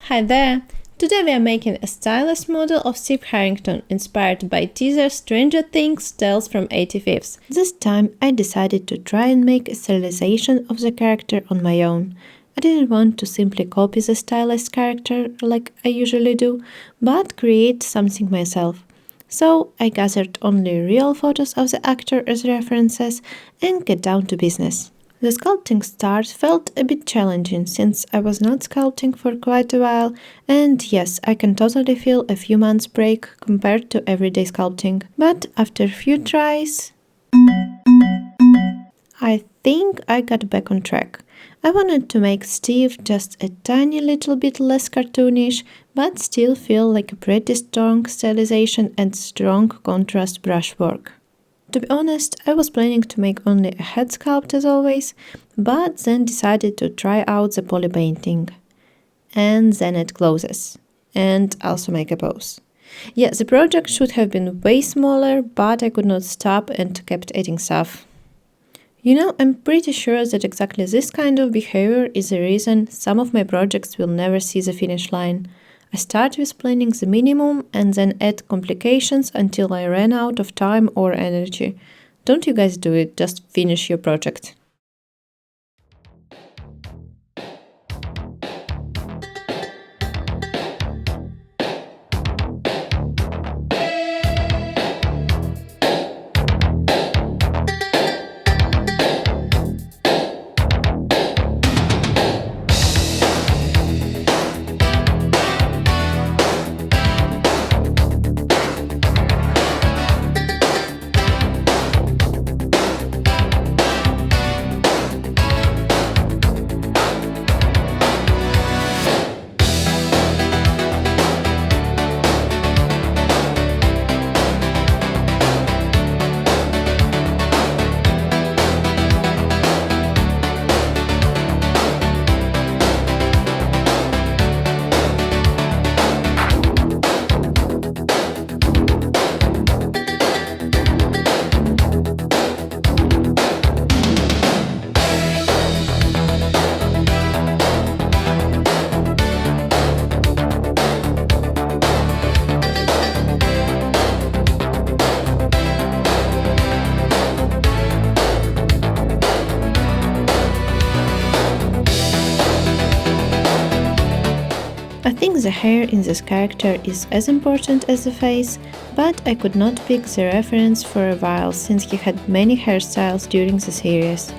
Hi there! Today we are making a stylized model of Steve Harrington inspired by teaser Stranger Things Tales from 85th. This time I decided to try and make a stylization of the character on my own. I didn't want to simply copy the stylized character like I usually do, but create something myself. So I gathered only real photos of the actor as references and get down to business. The sculpting start felt a bit challenging since I was not sculpting for quite a while, and yes, I can totally feel a few months break compared to everyday sculpting. But after a few tries, I think I got back on track. I wanted to make Steve just a tiny little bit less cartoonish, but still feel like a pretty strong stylization and strong contrast brushwork. To be honest, I was planning to make only a head sculpt as always, but then decided to try out the polypainting. And then it closes. And also make a pose. Yeah, the project should have been way smaller, but I could not stop and kept adding stuff. I'm pretty sure that exactly this kind of behavior is the reason some of my projects will never see the finish line. I start with planning the minimum and then add complications until I ran out of time or energy. Don't you guys do it, just finish your project. I think the hair in this character is as important as the face, but I could not pick the reference for a while since he had many hairstyles during the series.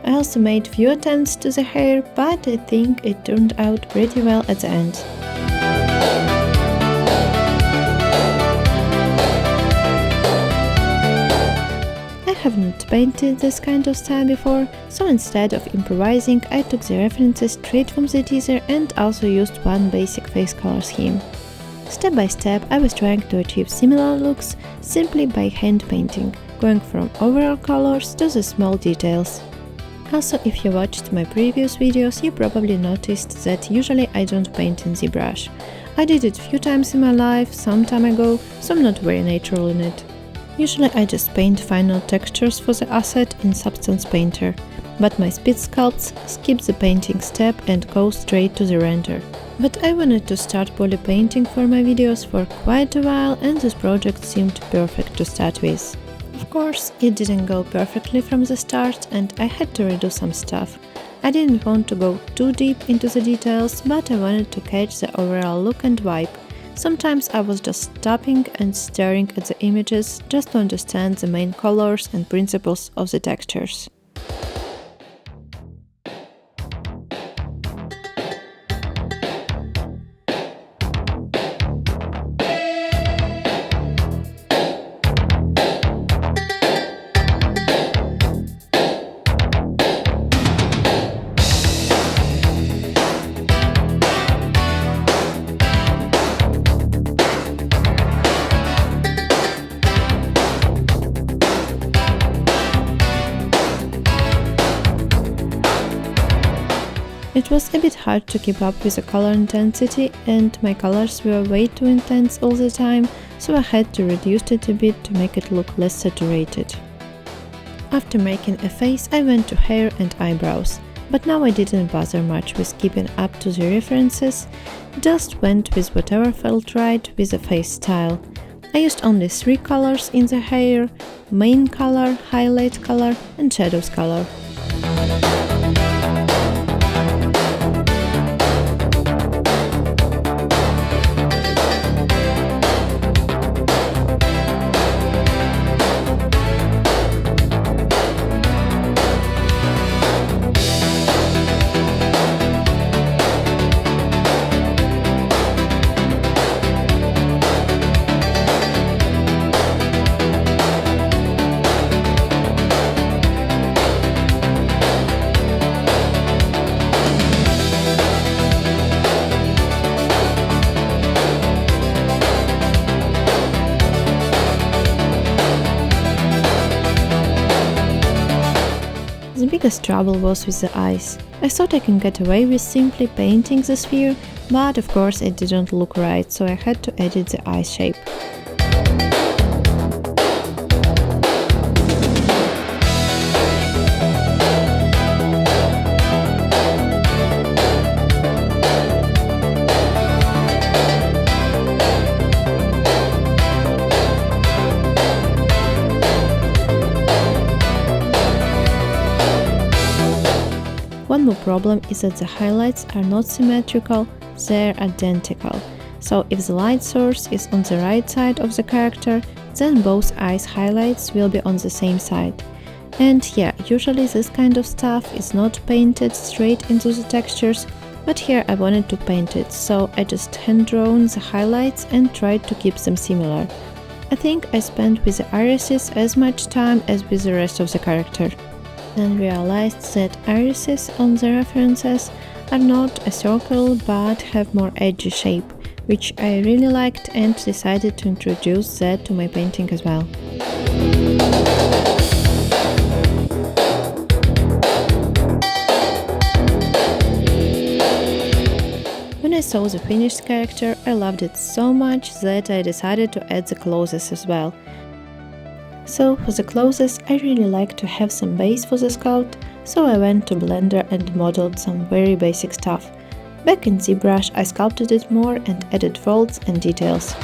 I also made few attempts to the hair, but I think it turned out pretty well at the end. haven't painted this kind of style before, so instead of improvising, I took the references straight from the teaser and also used one basic face color scheme. Step by step, I was trying to achieve similar looks simply by hand painting, going from overall colors to the small details. Also, if you watched my previous videos, you probably noticed that usually I don't paint in ZBrush. I did it a few times in my life, some time ago, so I'm not very natural in it. Usually I just paint final textures for the asset in Substance Painter, but my speed sculpts skip the painting step and go straight to the render. But I wanted to start polypainting for my videos for quite a while, and this project seemed perfect to start with. Of course, it didn't go perfectly from the start and I had to redo some stuff. I didn't want to go too deep into the details, but I wanted to catch the overall look and vibe. Sometimes I was just stopping and staring at the images just to understand the main colors and principles of the textures. It was a bit hard to keep up with the color intensity, and my colors were way too intense all the time, so I had to reduce it a bit to make it look less saturated. After making a face, I went to hair and eyebrows, but now I didn't bother much with keeping up to the references, just went with whatever felt right with the face style. I used only 3 colors in the hair: main color, highlight color and shadows color. The biggest trouble was with the eyes. I thought I can get away with simply painting the sphere, but of course it didn't look right, so I had to edit the eye shape. One more problem is that the highlights are not symmetrical, they're identical. So if the light source is on the right side of the character, then both eyes' highlights will be on the same side. And yeah, usually this kind of stuff is not painted straight into the textures, but here I wanted to paint it, so I just hand-drawn the highlights and tried to keep them similar. I think I spent with the irises as much time as with the rest of the character. Then realized that irises on the references are not a circle but have more edgy shape, which I really liked and decided to introduce that to my painting as well. When I saw the finished character, I loved it so much that I decided to add the clothes as well. So for the clothes, I really like to have some base for the sculpt, so I went to Blender and modeled some very basic stuff. Back in ZBrush I sculpted it more and added folds and details.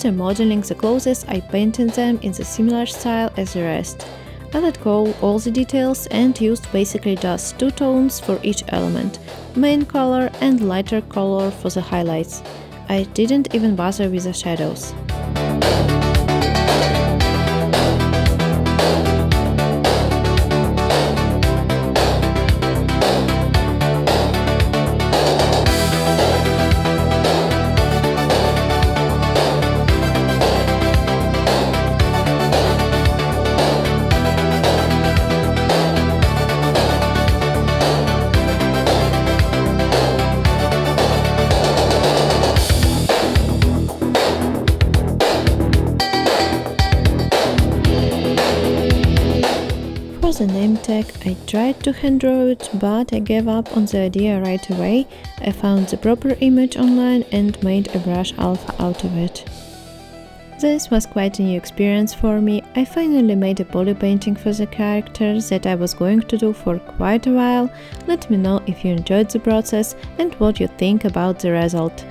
After modeling the clothes, I painted them in the similar style as the rest. I let go all the details and used basically just 2 tones for each element, main color and lighter color for the highlights. I didn't even bother with the shadows. For the name tag, I tried to hand draw it, but I gave up on the idea right away. I found the proper image online and made a brush alpha out of it. This was quite a new experience for me. I finally made a poly painting for the character that I was going to do for quite a while. Let me know if you enjoyed the process and what you think about the result.